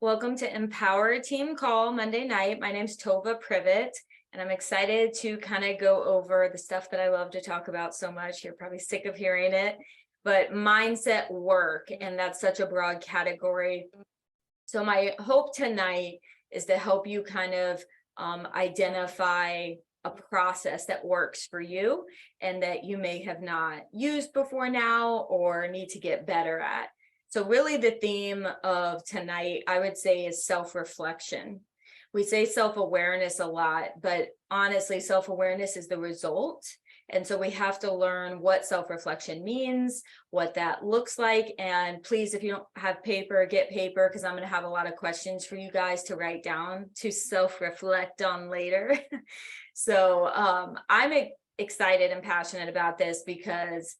Welcome to Empower Team Call Monday night. My name's Tova Privet, and I'm excited to kind of go over the stuff that I love to talk about so much. You're probably sick of hearing it, but mindset work, and that's such a broad category. So my hope tonight is to help you kind of identify a process that works for you and that you may have not used before now or need to get better at. So really the theme of tonight, I would say, is self-reflection. We say self-awareness a lot, but honestly, self-awareness is the result. And so we have to learn what self-reflection means, what that looks like. And please, if you don't have paper, get paper, because I'm going to have a lot of questions for you guys to write down to self-reflect on later. So I'm excited and passionate about this because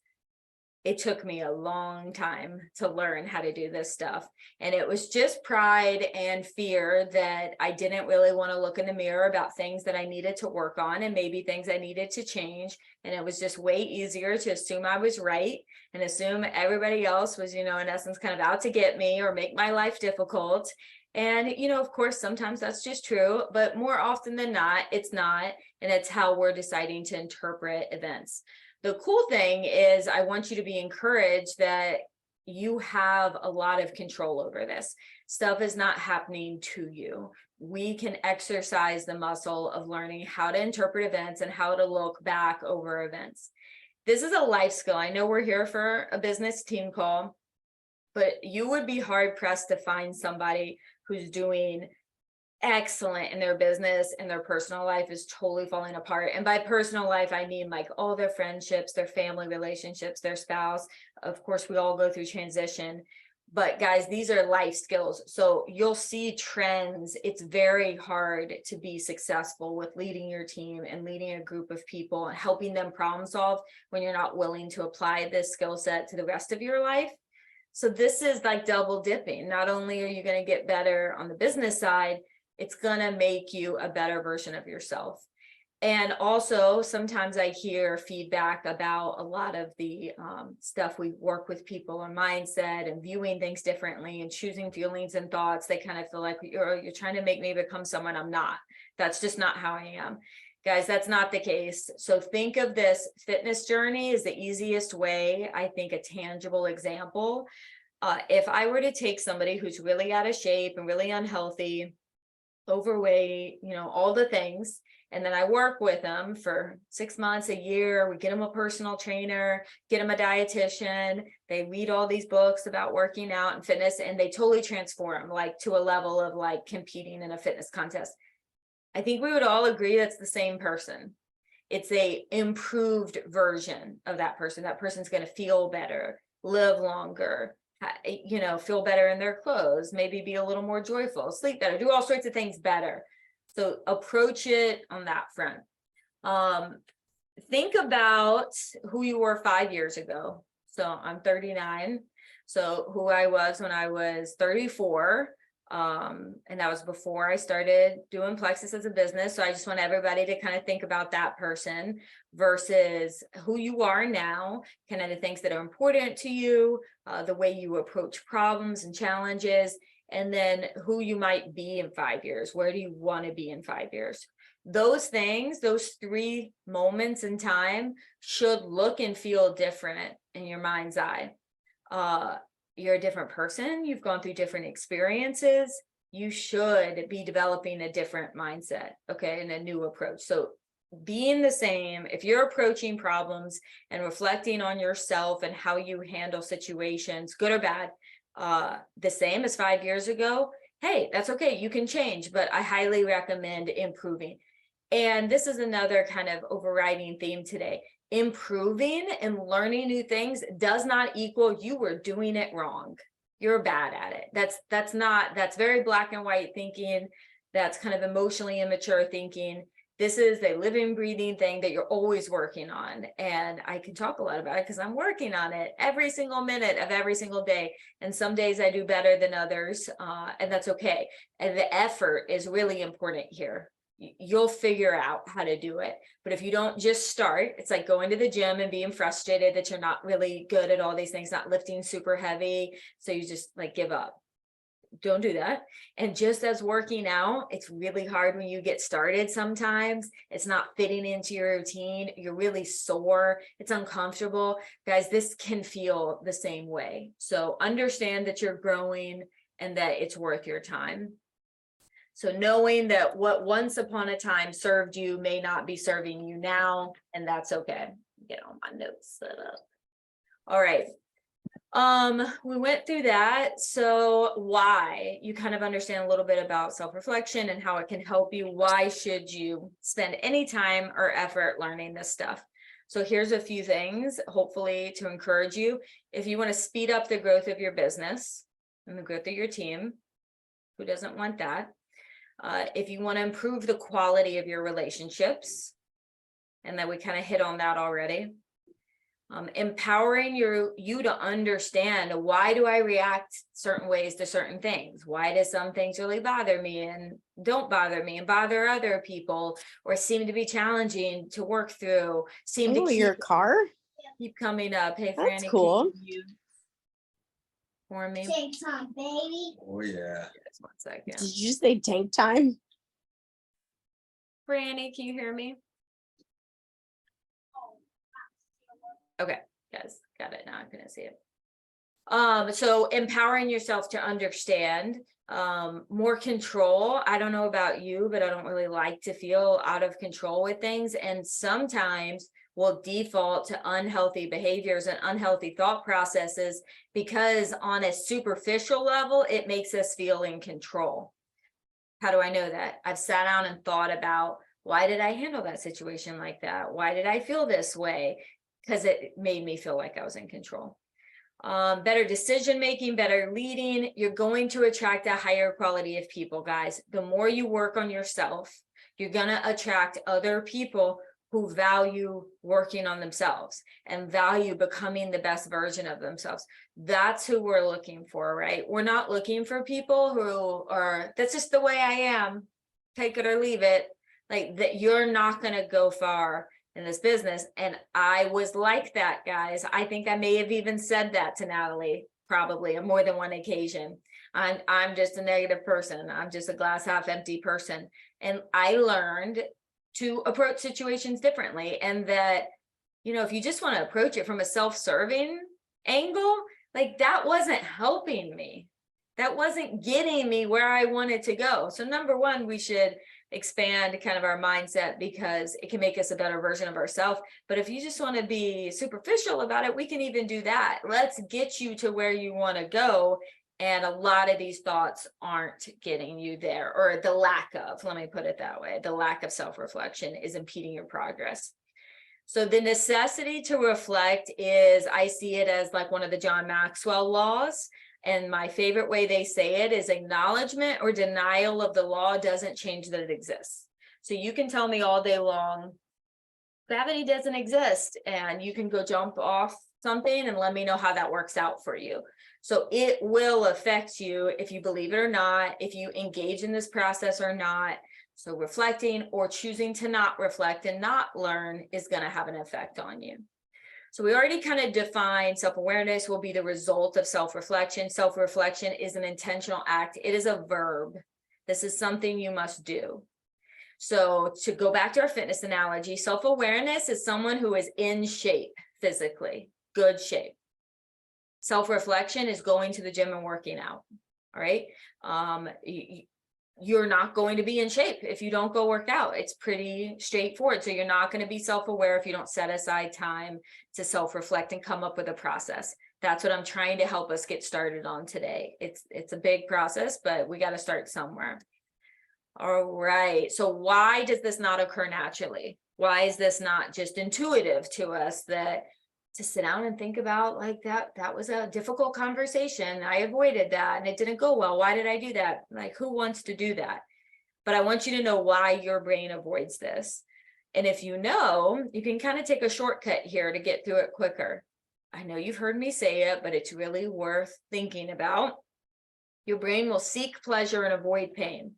it took me a long time to learn how to do this stuff. And it was just pride and fear that I didn't really want to look in the mirror about things that I needed to work on and maybe things I needed to change. And it was just way easier to assume I was right and assume everybody else was, in essence, kind of out to get me or make my life difficult. And, of course, sometimes that's just true, but more often than not, it's not. And it's how we're deciding to interpret events. The cool thing is I want you to be encouraged that you have a lot of control over this. Stuff is not happening to you. We can exercise the muscle of learning how to interpret events and how to look back over events. This is a life skill. I know we're here for a business team call, but you would be hard pressed to find somebody who's doing excellent in their business and their personal life is totally falling apart. And by personal life, I mean like all their friendships, their family relationships, their spouse. Of course, we all go through transition. But guys, these are life skills. So you'll see trends. It's very hard to be successful with leading your team and leading a group of people and helping them problem solve when you're not willing to apply this skill set to the rest of your life. So this is like double dipping. Not only are you going to get better on the business side, it's going to make you a better version of yourself. And also, sometimes I hear feedback about a lot of the stuff we work with people on mindset and viewing things differently and choosing feelings and thoughts. They kind of feel like you're trying to make me become someone I'm not. That's just not how I am. Guys, that's not the case. So think of this fitness journey as the easiest way, I think, a tangible example. If I were to take somebody who's really out of shape and really unhealthy, overweight, all the things, and then I work with them for 6 months, a year. We get them a personal trainer, get them a dietitian. They read all these books about working out and fitness, and they totally transform like to a level of like competing in a fitness contest. I think we would all agree that's the same person. It's a improved version of that person. That person's going to feel better, live longer, feel better in their clothes, maybe be a little more joyful, sleep better, do all sorts of things better. So approach it on that front. Think about who you were 5 years ago. So I'm 39. So who I was when I was 34. And that was before I started doing Plexus as a business. So I just want everybody to kind of think about that person versus who you are now, kind of the things that are important to you, the way you approach problems and challenges, and then who you might be in 5 years. Where do you want to be in 5 years? Those things, those 3 moments in time should look and feel different in your mind's eye. You're a different person. You've gone through different experiences. You should be developing a different mindset, okay, and a new approach. So being the same, if you're approaching problems and reflecting on yourself and how you handle situations, good or bad, the same as 5 years ago, hey, that's okay. You can change, but I highly recommend improving. And this is another kind of overriding theme today. Improving and learning new things does not equal you were doing it wrong. You're bad at it. That's very black and white thinking. That's kind of emotionally immature thinking. This is a living, breathing thing that you're always working on. And I can talk a lot about it because I'm working on it every single minute of every single day. And some days I do better than others, and that's okay. And the effort is really important here. You'll figure out how to do it. But if you don't just start, it's like going to the gym and being frustrated that you're not really good at all these things, not lifting super heavy. So you just like give up. don't do that. And just as working out, it's really hard when you get started. Sometimes it's not fitting into your routine. You're really sore. It's uncomfortable. Guys, this can feel the same way. So understand that you're growing and that it's worth your time. So knowing that what once upon a time served you may not be serving you now, and that's okay. Get all my notes set up. All right. We went through that. So why? You kind of understand a little bit about self-reflection and how it can help you. Why should you spend any time or effort learning this stuff? So here's a few things, hopefully to encourage you. If you want to speed up the growth of your business and the growth of your team, who doesn't want that? If you want to improve the quality of your relationships, and then we kind of hit on that already. Empowering you to understand, why do I react certain ways to certain things? Why do some things really bother me and don't bother me and bother other people, or seem to be challenging to work through? Seem to your car keep coming up. Hey, That's Franny, cool. can you for me? Tank time, baby. Oh, yeah. Just 1 second. Did you say tank time? Franny, can you hear me? Okay, guys, got it now. I couldn't see it. So empowering yourself to understand, more control. I don't know about you, but I don't really like to feel out of control with things. And sometimes we'll default to unhealthy behaviors and unhealthy thought processes because on a superficial level, it makes us feel in control. How do I know that? I've sat down and thought about, why did I handle that situation like that? Why did I feel this way? Because it made me feel like I was in control. Better decision-making, better leading. You're going to attract a higher quality of people, guys. The more you work on yourself, you're gonna attract other people who value working on themselves and value becoming the best version of themselves. That's who we're looking for, right? We're not looking for people who are, that's just the way I am, take it or leave it. Like that, you're not gonna go far in this business. And I was like that, guys. I think I may have even said that to Natalie, probably on more than one occasion. I'm just a negative person. I'm just a glass half empty person. And I learned to approach situations differently. And that, you know, if you just want to approach it from a self-serving angle, like that wasn't helping me. That wasn't getting me where I wanted to go. So number one, we should expand kind of our mindset because it can make us a better version of ourselves. But if you just want to be superficial about it, we can even do that. Let's get you to where you want to go. And a lot of these thoughts aren't getting you there, or the lack of, let me put it that way, the lack of self-reflection is impeding your progress. So the necessity to reflect is, I see it as like one of the John Maxwell laws. And my favorite way they say it is acknowledgement or denial of the law doesn't change that it exists. So you can tell me all day long, gravity doesn't exist, and you can go jump off something and let me know how that works out for you. So it will affect you if you believe it or not, if you engage in this process or not. So reflecting or choosing to not reflect and not learn is going to have an effect on you. So we already kind of defined self-awareness will be the result of self-reflection. Self-reflection is an intentional act. It is a verb. This is something you must do. So to go back to our fitness analogy, self-awareness is someone who is in shape physically, good shape. Self-reflection is going to the gym and working out. All right. You're not going to be in shape if you don't go work out. It's pretty straightforward. So you're not going to be self-aware if you don't set aside time to self-reflect and come up with a process. That's what I'm trying to help us get started on today. It's a big process, but we got to start somewhere. All right. So why does this not occur naturally? Why is this not just intuitive to us that to sit down and think about like that was a difficult conversation. I avoided that and it didn't go well. Why did I do that? Like, who wants to do that? But I want you to know why your brain avoids this. And if you know, you can kind of take a shortcut here to get through it quicker. I know you've heard me say it, but it's really worth thinking about. Your brain will seek pleasure and avoid pain.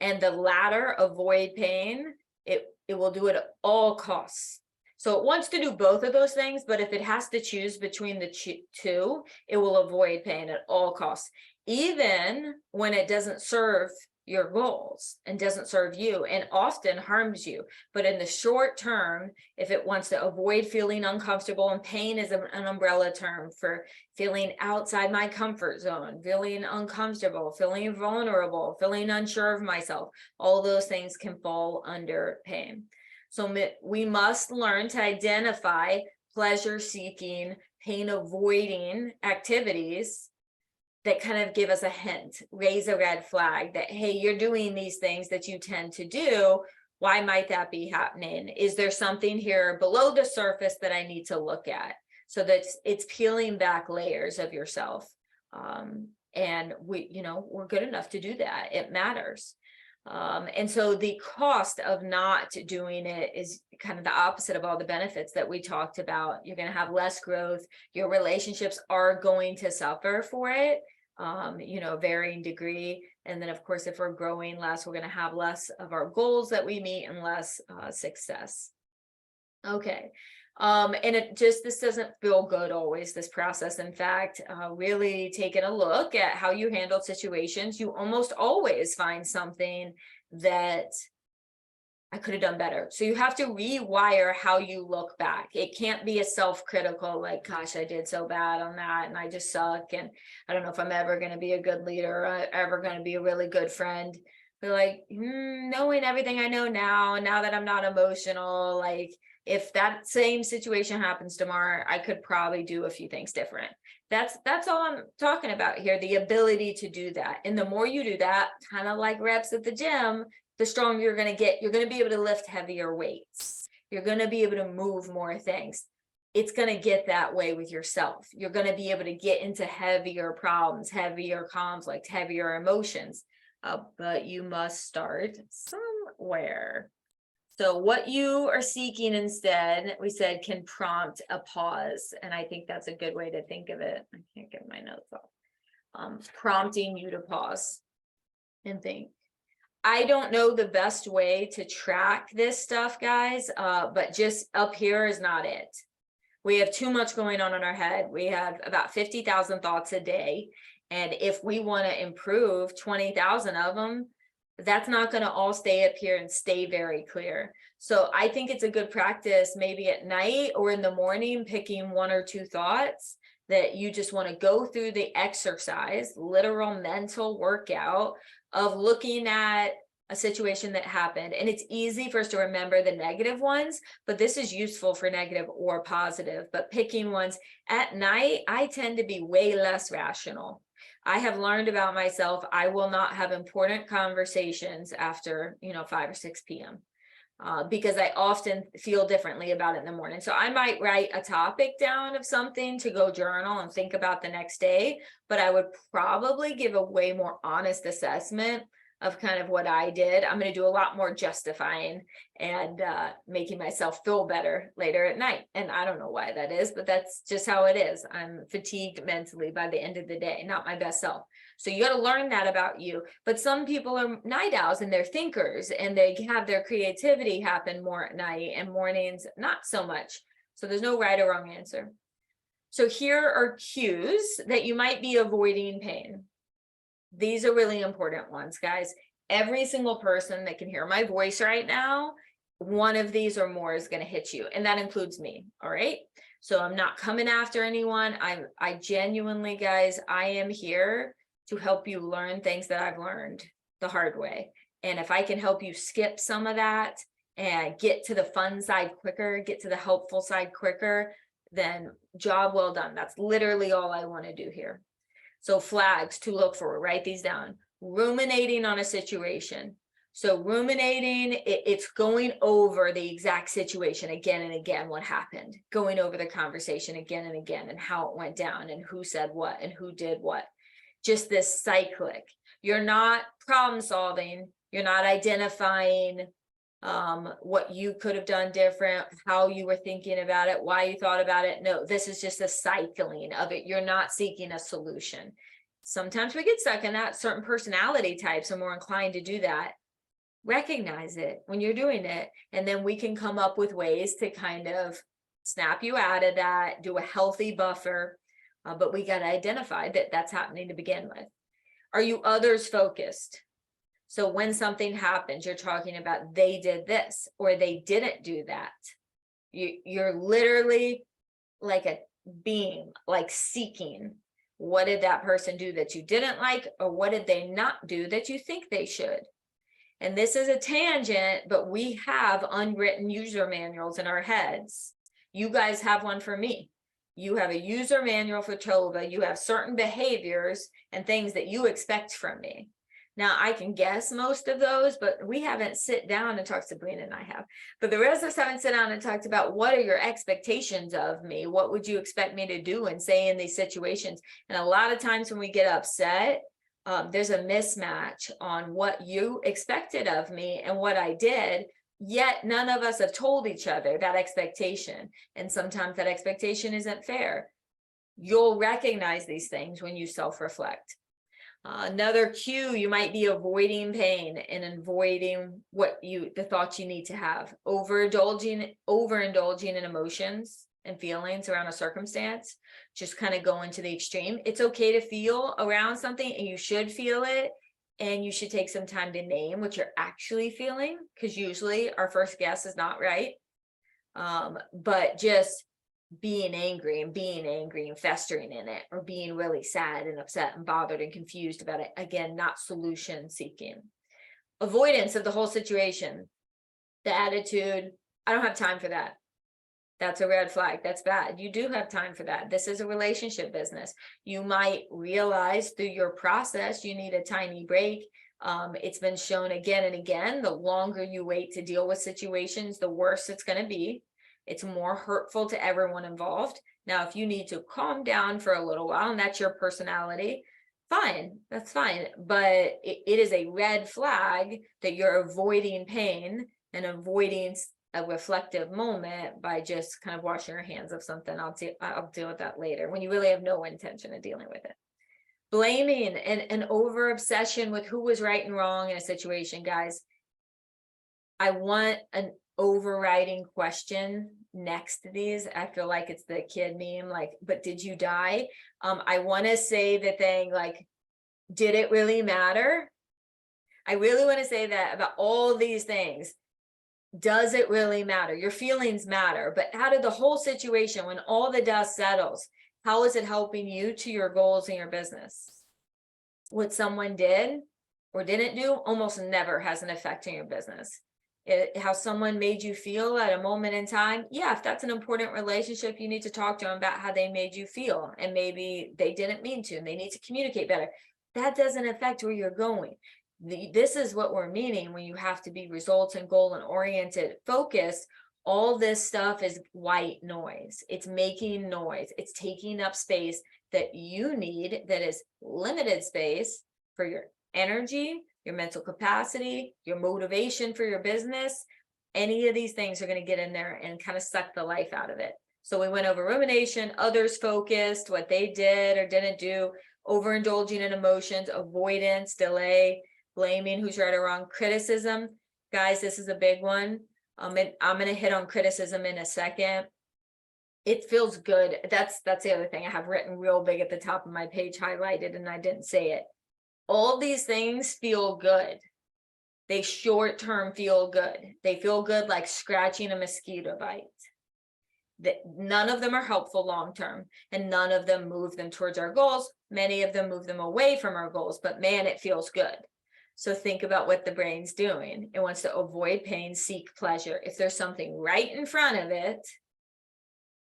And the latter, avoid pain, it will do it at all costs. So it wants to do both of those things, but if it has to choose between the two, it will avoid pain at all costs. even when it doesn't serve your goals and doesn't serve you and often harms you. But in the short term, if it wants to avoid feeling uncomfortable, and pain is an umbrella term for feeling outside my comfort zone, feeling uncomfortable, feeling vulnerable, feeling unsure of myself, all those things can fall under pain. So we must learn to identify pleasure seeking, pain avoiding activities that kind of give us a hint, raise a red flag that, hey, you're doing these things that you tend to do. Why might that be happening? Is there something here below the surface that I need to look at? So that it's peeling back layers of yourself. And we're good enough to do that. It matters. And so the cost of not doing it is kind of the opposite of all the benefits that we talked about. You're going to have less growth. Your relationships are going to suffer for it, varying degree. And then, of course, if we're growing less, we're going to have less of our goals that we meet and less success. Okay. And this doesn't feel good always, this process. In fact, really taking a look at how you handle situations, you almost always find something that I could have done better. So you have to rewire how you look back. It can't be a self-critical, like, gosh, I did so bad on that and I just suck. And I don't know if I'm ever going to be a good leader or ever going to be a really good friend. But like, knowing everything I know now that I'm not emotional, like, if that same situation happens tomorrow, I could probably do a few things different. That's all I'm talking about here, the ability to do that. And the more you do that, kind of like reps at the gym, the stronger you're going to get. You're going to be able to lift heavier weights. You're going to be able to move more things. It's going to get that way with yourself. You're going to be able to get into heavier problems, heavier conflict, heavier emotions. But you must start somewhere. So what you are seeking instead, we said, can prompt a pause. And I think that's a good way to think of it. I can't get my notes off. Prompting you to pause and think. I don't know the best way to track this stuff, guys, but just up here is not it. We have too much going on in our head. We have about 50,000 thoughts a day. And if we want to improve 20,000 of them, that's not going to all stay up here and stay very clear. So I think it's a good practice, maybe at night or in the morning, picking one or two thoughts that you just want to go through the exercise, literal mental workout of looking at a situation that happened. And it's easy for us to remember the negative ones, but this is useful for negative or positive. But picking ones at night, I tend to be way less rational. I have learned about myself, I will not have important conversations after, 5 or 6 p.m. Because I often feel differently about it in the morning. So I might write a topic down of something to go journal and think about the next day, but I would probably give a way more honest assessment of kind of what I did. I'm going to do a lot more justifying and making myself feel better later at night. And I don't know why that is, but that's just how it is. I'm fatigued mentally by the end of the day, not my best self. So you got to learn that about you. But some people are night owls and they're thinkers and they have their creativity happen more at night, and mornings, not so much. So there's no right or wrong answer. So here are cues that you might be avoiding pain. These are really important ones, guys. Every single person that can hear my voice right now, one of these or more is going to hit you. And that includes me. All right. So I'm not coming after anyone. I genuinely, guys, I am here to help you learn things that I've learned the hard way. And if I can help you skip some of that and get to the fun side quicker, get to the helpful side quicker, then job well done. That's literally all I want to do here. So flags to look for, write these down. Ruminating on a situation. So ruminating, it's going over the exact situation again and again, what happened, going over the conversation again and again and how it went down and who said what and who did what. Just this cyclic. You're not problem solving. You're not identifying what you could have done different, how you were thinking about it, why you thought about it. No, this is just a cycling of it. You're not seeking a solution. Sometimes we get stuck in that. Certain personality types are more inclined to do that. Recognize it when you're doing it, and then we can come up with ways to kind of snap you out of that, do a healthy buffer. But we got to identify that that's happening to begin with. Are you others focused? So when something happens, you're talking about they did this or they didn't do that. You're literally like a being, like seeking, what did that person do that you didn't like, or what did they not do that you think they should? And this is a tangent, but we have unwritten user manuals in our heads. You guys have one for me. You have a user manual for Tova. You have certain behaviors and things that you expect from me. Now I can guess most of those, but we haven't sit down and talked. Sabrina and I have, but the rest of us haven't sit down and talked about what are your expectations of me? What would you expect me to do and say in these situations? And a lot of times when we get upset, there's a mismatch on what you expected of me and what I did, yet none of us have told each other that expectation. And sometimes that expectation isn't fair. You'll recognize these things when you self-reflect. Another cue, you might be avoiding pain and avoiding the thoughts you need to have. Overindulging in emotions and feelings around a circumstance, just kind of going to the extreme. It's okay to feel around something, and you should feel it, and you should take some time to name what you're actually feeling, because usually our first guess is not right. But just being angry and festering in it, or being really sad and upset and bothered and confused about it, again, not solution seeking. Avoidance of the whole situation, the attitude, I don't have time for that. That's a red flag. That's bad. You do have time for that. This is a relationship business. You might realize through your process you need a tiny break. It's been shown again and again, the longer you wait to deal with situations, the worse it's going to be. It's more hurtful to everyone involved. Now, if you need to calm down for a little while and that's your personality, fine, that's fine. But it is a red flag that you're avoiding pain and avoiding a reflective moment by just kind of washing your hands of something. I'll deal with that later, when you really have no intention of dealing with it. Blaming and an over obsession with who was right and wrong in a situation, guys. I want an overriding question next to these. I feel like it's the kid meme, like, but did you die? I want to say the thing like, did it really matter? I really want to say that about all these things. Does it really matter? Your feelings matter, but out of the whole situation, when all the dust settles, how is it helping you to your goals in your business? What someone did or didn't do almost never has an effect in your business. How someone made you feel at a moment in time, yeah, if that's an important relationship, you need to talk to them about how they made you feel, and maybe they didn't mean to, and they need to communicate better. That doesn't affect where you're going. This is what we're meaning when you have to be results and goal and oriented, focused. All this stuff is white noise. It's making noise. It's taking up space that you need, that is limited space for your energy, your mental capacity, your motivation for your business. Any of these things are going to get in there and kind of suck the life out of it. So we went over rumination, others focused, what they did or didn't do, overindulging in emotions, avoidance, delay, blaming, who's right or wrong, criticism. Guys, this is a big one. I'm going to hit on criticism in a second. It feels good. That's the other thing I have written real big at the top of my page, highlighted, and I didn't say it. All these things feel good. They short-term feel good. They feel good like scratching a mosquito bite. None of them are helpful long-term, and none of them move them towards our goals. Many of them move them away from our goals, but man, it feels good. So think about what the brain's doing. It wants to avoid pain, seek pleasure. If there's something right in front of it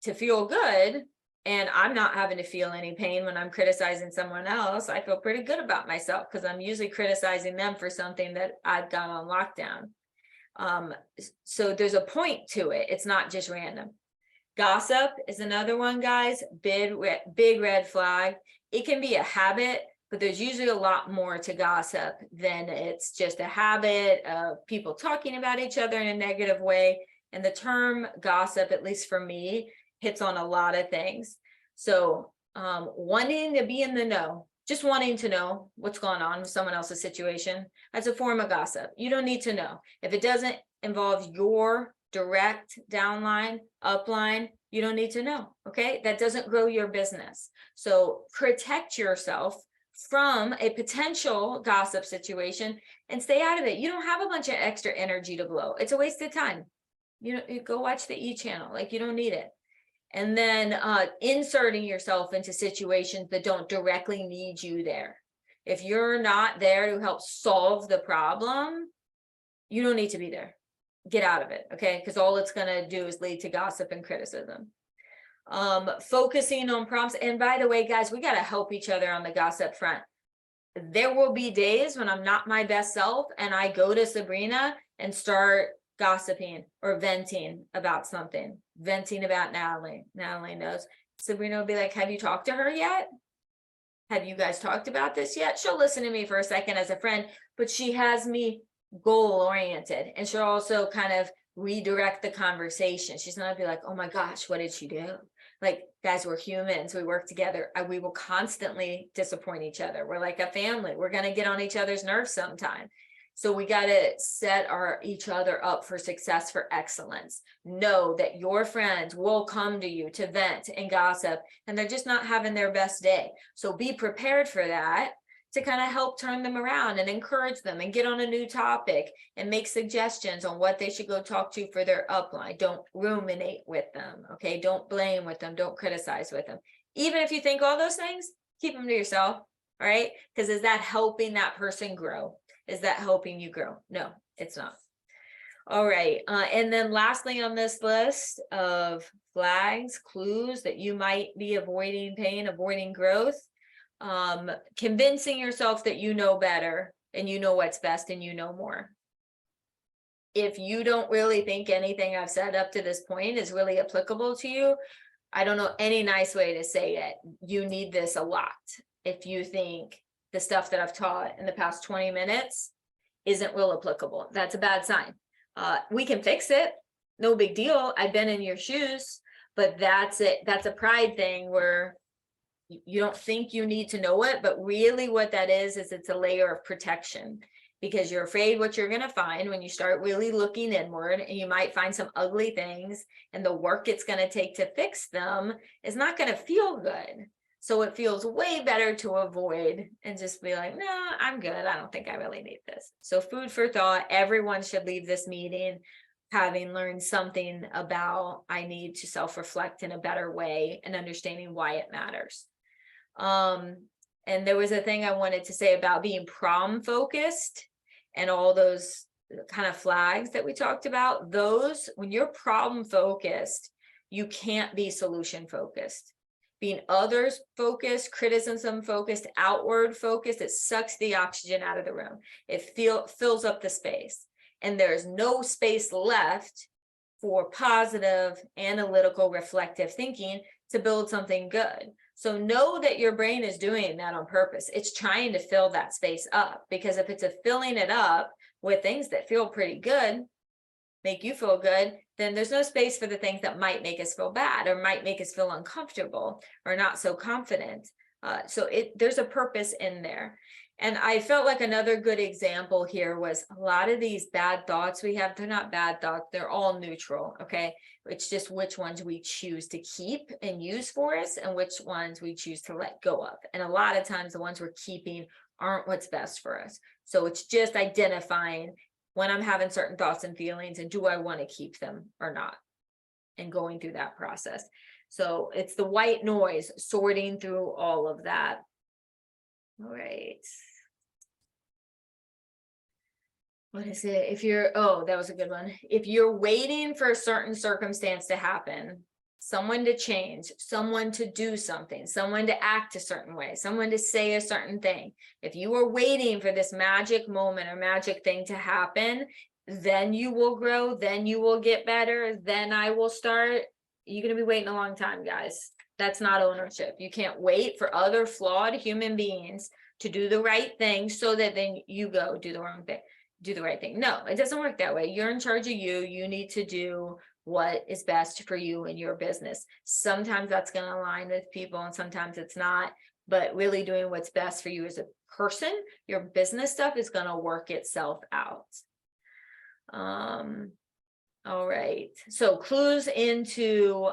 to feel good, and I'm not having to feel any pain when I'm criticizing someone else, I feel pretty good about myself because I'm usually criticizing them for something that I've got on lockdown. So there's a point to it. It's not just random. Gossip is another one, guys. Big red flag. It can be a habit, but there's usually a lot more to gossip than it's just a habit of people talking about each other in a negative way. And the term gossip, at least for me, hits on a lot of things. So wanting to be in the know, just wanting to know what's going on with someone else's situation, that's a form of gossip. You don't need to know. If it doesn't involve your direct downline, upline, you don't need to know, okay? That doesn't grow your business. So protect yourself from a potential gossip situation and stay out of it. You don't have a bunch of extra energy to blow. It's a waste of time. You go watch the E channel, like you don't need it. And then inserting yourself into situations that don't directly need you there. If you're not there to help solve the problem, you don't need to be there. Get out of it, okay? Because all it's going to do is lead to gossip and criticism. Focusing on prompts. And by the way, guys, we got to help each other on the gossip front. There will be days when I'm not my best self and I go to Sabrina and start gossiping or venting about something, venting about Natalie. Natalie knows. Sabrina will be like, have you talked to her yet? Have you guys talked about this yet? She'll listen to me for a second as a friend, but she has me goal oriented, and she'll also kind of redirect the conversation. She's not be like, oh my gosh, what did she do? Like, guys, we're humans, we work together. We will constantly disappoint each other. We're like a family. We're going to get on each other's nerves sometime. So we got to set each other up for success, for excellence. Know that your friends will come to you to vent and gossip, and they're just not having their best day. So be prepared for that, to kind of help turn them around and encourage them and get on a new topic and make suggestions on what they should go talk to for their upline. Don't ruminate with them, okay? Don't blame with them. Don't criticize with them. Even if you think all those things, keep them to yourself, all right? Because is that helping that person grow? Is that helping you grow? No, it's not. All right. And then lastly on this list of flags, clues that you might be avoiding pain, avoiding growth, convincing yourself that you know better and you know what's best and you know more. If you don't really think anything I've said up to this point is really applicable to you, I don't know any nice way to say it. You need this a lot. If you think the stuff that I've taught in the past 20 minutes isn't real applicable, that's a bad sign. We can fix it. No big deal. I've been in your shoes, but that's it. That's a pride thing where you don't think you need to know it, but really what that is it's a layer of protection, because you're afraid what you're going to find when you start really looking inward, and you might find some ugly things, and the work it's going to take to fix them is not going to feel good. So it feels way better to avoid and just be like, no, I'm good. I don't think I really need this. So food for thought. Everyone should leave this meeting having learned something about I need to self-reflect in a better way and understanding why it matters. And there was a thing I wanted to say about being problem focused and all those kind of flags that we talked about. Those, when you're problem focused, you can't be solution focused. Being others focused, criticism focused, outward focused, it sucks the oxygen out of the room. It fills up the space, and there's no space left for positive, analytical, reflective thinking to build something good. So know that your brain is doing that on purpose. It's trying to fill that space up, because if it's filling it up with things that feel pretty good, make you feel good, then there's no space for the things that might make us feel bad or might make us feel uncomfortable or not so confident. So there's a purpose in there. And I felt like another good example here was a lot of these bad thoughts we have, they're not bad thoughts, they're all neutral, okay? It's just which ones we choose to keep and use for us and which ones we choose to let go of. And a lot of times the ones we're keeping aren't what's best for us. So it's just identifying when I'm having certain thoughts and feelings, and do I want to keep them or not, and going through that process. So it's the white noise, sorting through all of that. All right. What is it? If you're, oh, that was a good one. If you're waiting for a certain circumstance to happen, someone to change, someone to do something, someone to act a certain way, someone to say a certain thing. If you are waiting for this magic moment or magic thing to happen, then you will grow, then you will get better, then I will start. You're going to be waiting a long time, guys. That's not ownership. You can't wait for other flawed human beings to do the right thing so that then you go do the wrong thing, do the right thing. No, it doesn't work that way. You're in charge of you. You need to do what is best for you and your business. Sometimes that's going to align with people and sometimes it's not, but really doing what's best for you as a person, your business stuff is going to work itself out. All right, so clues into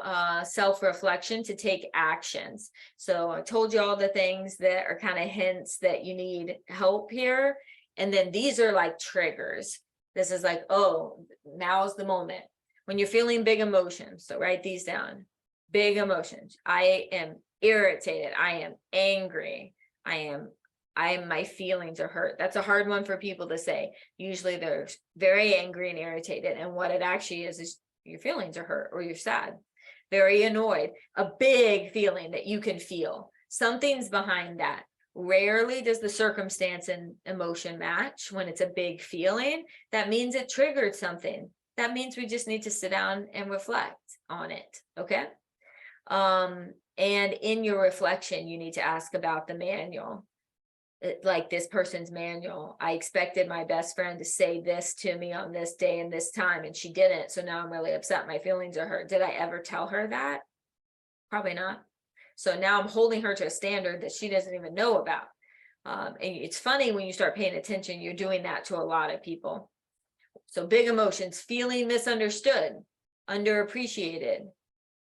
self-reflection to take actions. So I told you all the things that are kind of hints that you need help here. And then these are like triggers. This is like, oh, now's the moment. When you're feeling big emotions, so write these down. Big emotions. I am irritated. I am angry. My feelings are hurt. That's a hard one for people to say. Usually they're very angry and irritated. And what it actually is your feelings are hurt or you're sad, very annoyed, a big feeling that you can feel. Something's behind that. Rarely does the circumstance and emotion match when it's a big feeling. That means it triggered something. That means we just need to sit down and reflect on it. Okay. And in your reflection, you need to ask about the manual. Like this person's manual. I expected my best friend to say this to me on this day and this time, and she didn't. So now I'm really upset. My feelings are hurt. Did I ever tell her that? Probably not. So now I'm holding her to a standard that she doesn't even know about. And it's funny when you start paying attention, you're doing that to a lot of people. So big emotions, feeling misunderstood, underappreciated,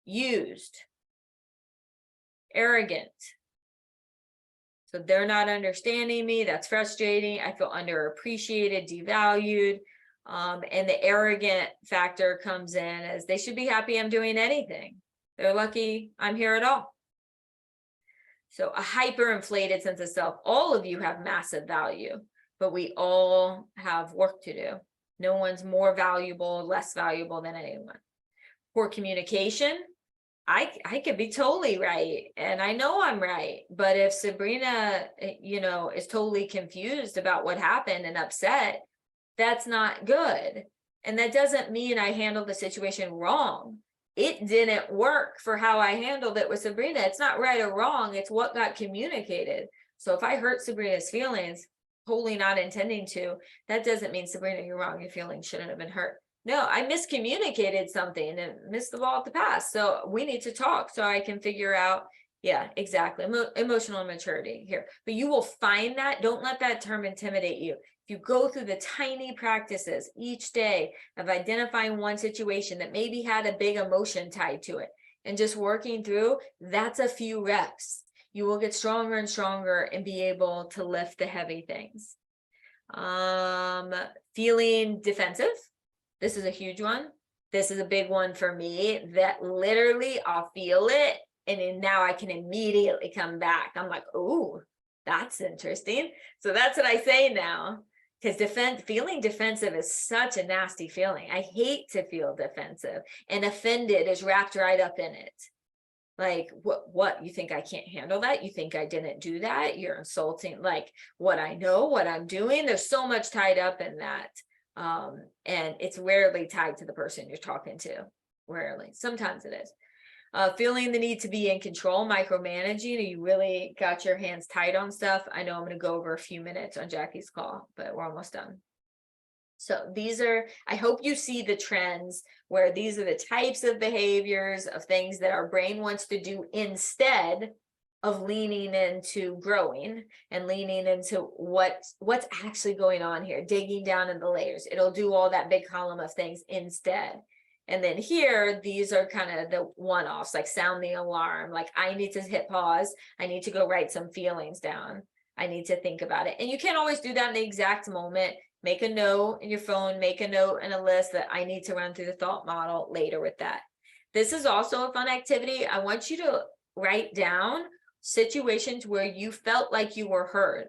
used, arrogant. So they're not understanding me. That's frustrating. I feel underappreciated, devalued. And the arrogant factor comes in as they should be happy I'm doing anything. They're lucky I'm here at all. So a hyperinflated sense of self. All of you have massive value, but we all have work to do. No one's more valuable, less valuable than anyone. Poor communication. I could be totally right. And I know I'm right. But if Sabrina, is totally confused about what happened and upset, that's not good. And that doesn't mean I handled the situation wrong. It didn't work for how I handled it with Sabrina. It's not right or wrong. It's what got communicated. So if I hurt Sabrina's feelings, totally not intending to, that doesn't mean, Sabrina, you're wrong. Your feelings shouldn't have been hurt. No, I miscommunicated something and missed the ball at the pass. So we need to talk so I can figure out, yeah, exactly. Emotional maturity here. But you will find that. Don't let that term intimidate you. If you go through the tiny practices each day of identifying one situation that maybe had a big emotion tied to it and just working through, that's a few reps. You will get stronger and stronger and be able to lift the heavy things. Feeling defensive. This is a huge one. This is a big one for me that literally I'll feel it. And then now I can immediately come back. I'm like, oh, that's interesting. So that's what I say now. Because feeling defensive is such a nasty feeling. I hate to feel defensive, and offended is wrapped right up in it. Like, what, you think I can't handle that? You think I didn't do that? You're insulting, like, what I know, what I'm doing. There's so much tied up in that. And it's rarely tied to the person you're talking to. Rarely. Sometimes it is. Feeling the need to be in control, micromanaging. You really got your hands tight on stuff. I know I'm going to go over a few minutes on Jackie's call, but we're almost done. So these are, I hope you see the trends where these are the types of behaviors of things that our brain wants to do instead of leaning into growing and leaning into what's actually going on here, digging down in the layers. It'll do all that big column of things instead. And then here, these are kind of the one-offs, like sound the alarm, like I need to hit pause. I need to go write some feelings down. I need to think about it. And you can't always do that in the exact moment. Make a note in your phone, make a note in a list that I need to run through the thought model later with that. This is also a fun activity. I want you to write down situations where you felt like you were heard.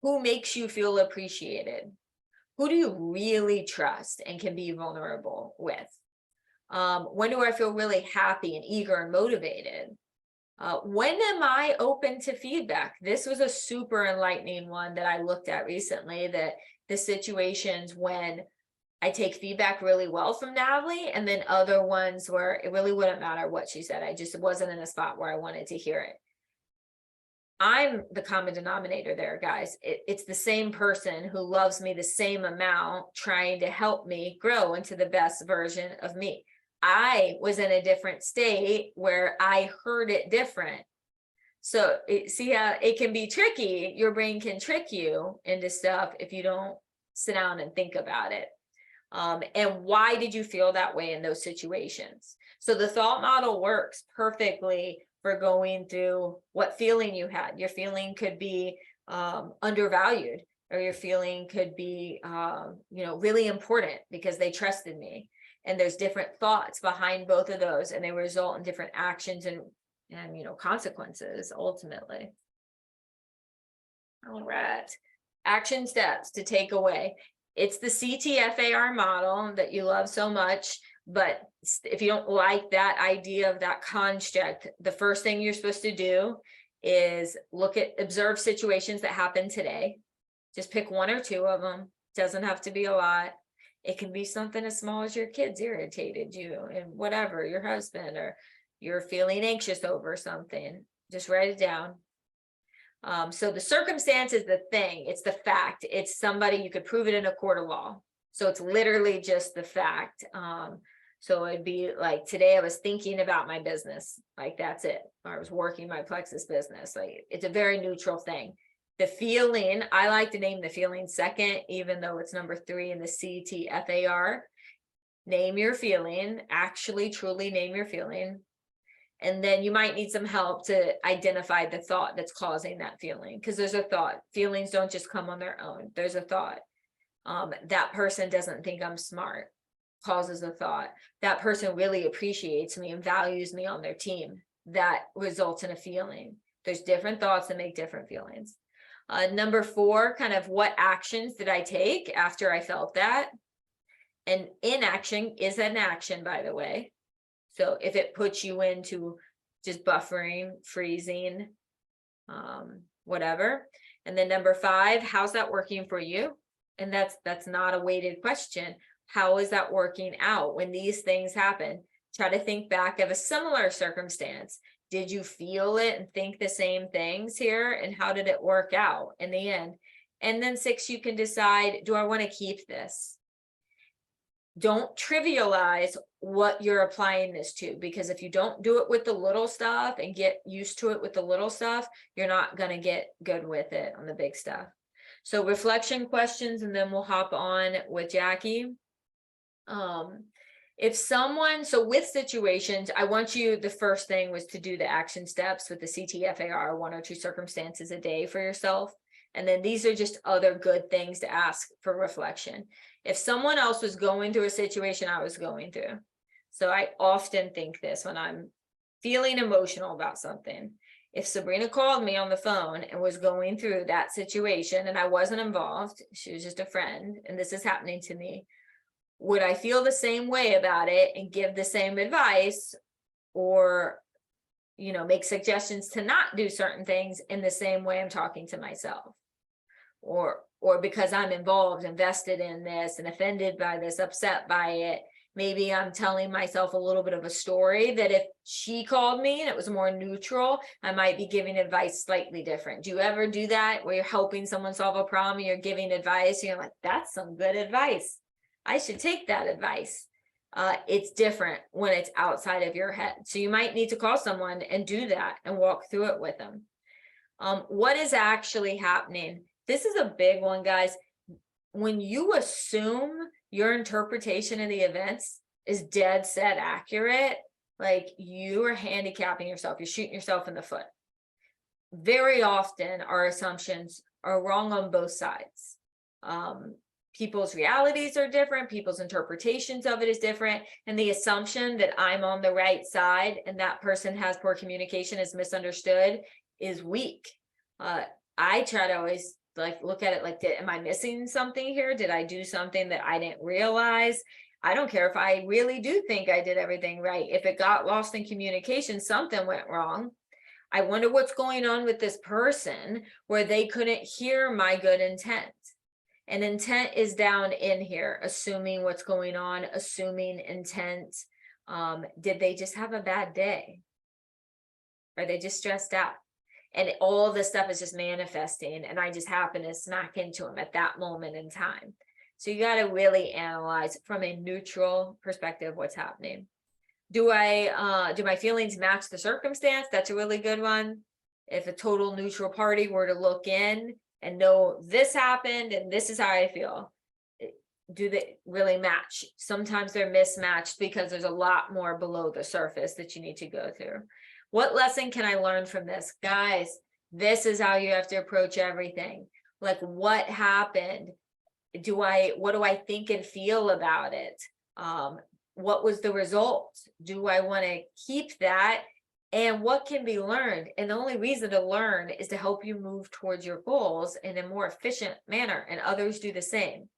Who makes you feel appreciated? Who do you really trust and can be vulnerable with? When do I feel really happy and eager and motivated? When am I open to feedback? This was a super enlightening one that I looked at recently, that the situations when I take feedback really well from Natalie, and then other ones where it really wouldn't matter what she said. I just wasn't in a spot where I wanted to hear it. I'm the common denominator there, guys. It's the same person who loves me the same amount, trying to help me grow into the best version of me. I was in a different state where I heard it different. So see how it can be tricky. Your brain can trick you into stuff if you don't sit down and think about it. And why did you feel that way in those situations? So the thought model works perfectly for going through what feeling you had. Your feeling could be undervalued, or your feeling could be really important because they trusted me. And there's different thoughts behind both of those, and they result in different actions and consequences ultimately. All right, action steps to take away. It's the CTFAR model that you love so much, but if you don't like that idea of that construct, the first thing you're supposed to do is observe situations that happen today. Just pick one or two of them. Doesn't have to be a lot. It can be something as small as your kids irritated you and whatever, your husband, or you're feeling anxious over something. Just write it down. So the circumstance is the thing. It's the fact. It's somebody, you could prove it in a court of law. So it's literally just the fact. So it'd be like, today I was thinking about my business. Like, that's it. Or I was working my Plexus business. Like, it's a very neutral thing. The feeling, I like to name the feeling second, even though it's number 3 in the CTFAR. Name your feeling, actually, truly name your feeling. And then you might need some help to identify the thought that's causing that feeling, because there's a thought. Feelings don't just come on their own. There's a thought. That person doesn't think I'm smart, causes a thought. That person really appreciates me and values me on their team. That results in a feeling. There's different thoughts that make different feelings. Number 4, kind of what actions did I take after I felt that? And inaction is an action, by the way. So if it puts you into just buffering, freezing, whatever. And then number 5, how's that working for you? And that's not a weighted question. How is that working out when these things happen? Try to think back of a similar circumstance. Did you feel it and think the same things here? And how did it work out in the end? And then 6, you can decide, do I want to keep this? Don't trivialize what you're applying this to, because if you don't do it with the little stuff and get used to it with the little stuff, you're not going to get good with it on the big stuff. So reflection questions, and then we'll hop on with Jackie. So with situations, I want you, the first thing was to do the action steps with the CTFAR, 1 or 2 circumstances a day for yourself. And then these are just other good things to ask for reflection. If someone else was going through a situation I was going through, so I often think this when I'm feeling emotional about something. If Sabrina called me on the phone and was going through that situation and I wasn't involved, she was just a friend, and this is happening to me, would I feel the same way about it and give the same advice, or make suggestions to not do certain things in the same way I'm talking to myself? Or because I'm involved, invested in this, and offended by this, upset by it, maybe I'm telling myself a little bit of a story that if she called me and it was more neutral, I might be giving advice slightly different. Do you ever do that where you're helping someone solve a problem, and you're giving advice, and you're like, that's some good advice, I should take that advice? It's different when it's outside of your head. So you might need to call someone and do that and walk through it with them. What is actually happening? This is a big one, guys. When you assume your interpretation of the events is dead set accurate, like, you are handicapping yourself, you're shooting yourself in the foot. Very often our assumptions are wrong on both sides. People's realities are different, people's interpretations of it is different, and the assumption that I'm on the right side and that person has poor communication, is misunderstood, is weak. I try to always look at it like, am I missing something here? Did I do something that I didn't realize? I don't care if I really do think I did everything right. If it got lost in communication, something went wrong. I wonder what's going on with this person where they couldn't hear my good intent. And intent is down in here, assuming what's going on, assuming intent. Did they just have a bad day? Are they just stressed out? And all this stuff is just manifesting, and I just happen to smack into them at that moment in time. So you got to really analyze from a neutral perspective what's happening. Do my feelings match the circumstance? That's a really good one. If a total neutral party were to look in and know this happened and this is how I feel, do they really match? Sometimes they're mismatched because there's a lot more below the surface that you need to go through. What lesson can I learn from this? Guys, this is how you have to approach everything. Like, what happened? What do I think and feel about it? What was the result? Do I want to keep that? And what can be learned? And the only reason to learn is to help you move towards your goals in a more efficient manner, and others do the same.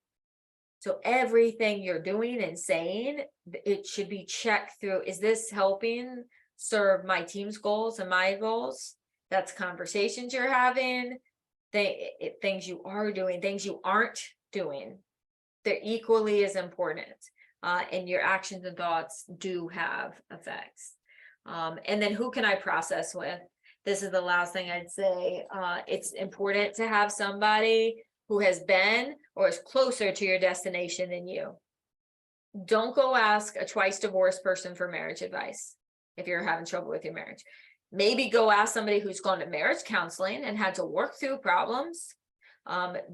So everything you're doing and saying, it should be checked through. Is this helping serve my team's goals and my goals? That's conversations you're having, things you are doing, things you aren't doing. They're equally as important. And your actions and thoughts do have effects. And then who can I process with? This is the last thing I'd say. It's important to have somebody who has been or is closer to your destination than you. Don't go ask a twice divorced person for marriage advice if you're having trouble with your marriage. Maybe go ask somebody who's gone to marriage counseling and had to work through problems.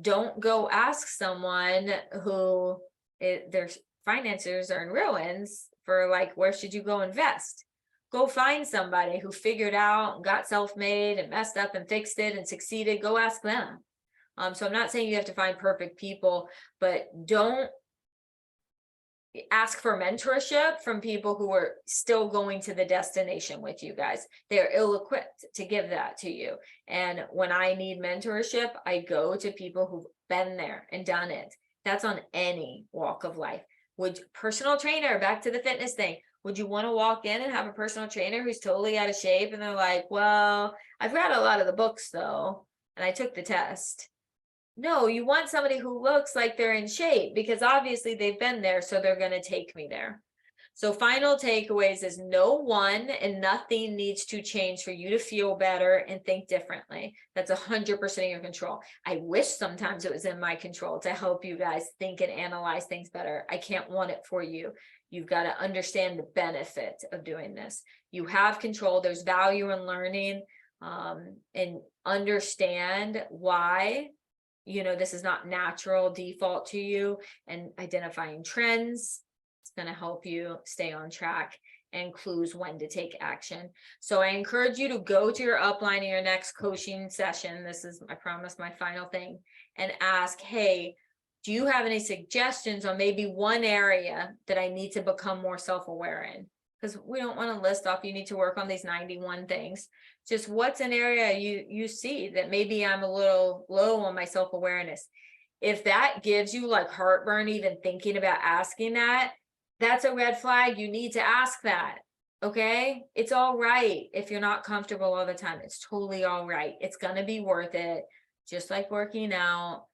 Don't go ask someone who their finances are in ruins for like, where should you go invest? Go find somebody who figured out and got self-made and messed up and fixed it and succeeded. Go ask them. So I'm not saying you have to find perfect people, but don't ask for mentorship from people who are still going to the destination with you guys. They're ill-equipped to give that to you. And when I need mentorship, I go to people who've been there and done it. That's on any walk of life. Personal trainer, back to the fitness thing. Would you want to walk in and have a personal trainer who's totally out of shape and they're like, well, I've read a lot of the books though, and I took the test? No, you want somebody who looks like they're in shape, because obviously they've been there, so they're going to take me there. So final takeaways is no one and nothing needs to change for you to feel better and think differently. That's 100% in your control. I wish sometimes it was in my control to help you guys think and analyze things better. I can't want it for you. You've got to understand the benefit of doing this. You have control. There's value in learning, and understand why, this is not natural default to you, and identifying trends. It's going to help you stay on track and clues when to take action. So I encourage you to go to your upline in your next coaching session. This is, I promise, my final thing, and ask, hey, do you have any suggestions on maybe one area that I need to become more self-aware in? Because we don't want to list off, you need to work on these 91 things. Just what's an area you see that maybe I'm a little low on my self-awareness. If that gives you like heartburn, even thinking about asking that, that's a red flag. You need to ask that. Okay. It's all right if you're not comfortable all the time. It's totally all right. It's going to be worth it. Just like working out,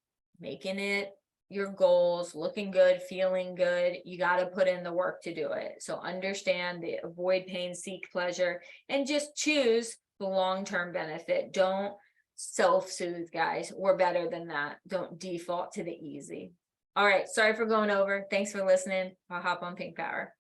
making it your goals, looking good, feeling good. You got to put in the work to do it. So understand the avoid pain, seek pleasure, and just choose the long-term benefit. Don't self-soothe, guys. We're better than that. Don't default to the easy. All right. Sorry for going over. Thanks for listening. I'll hop on Pink Power.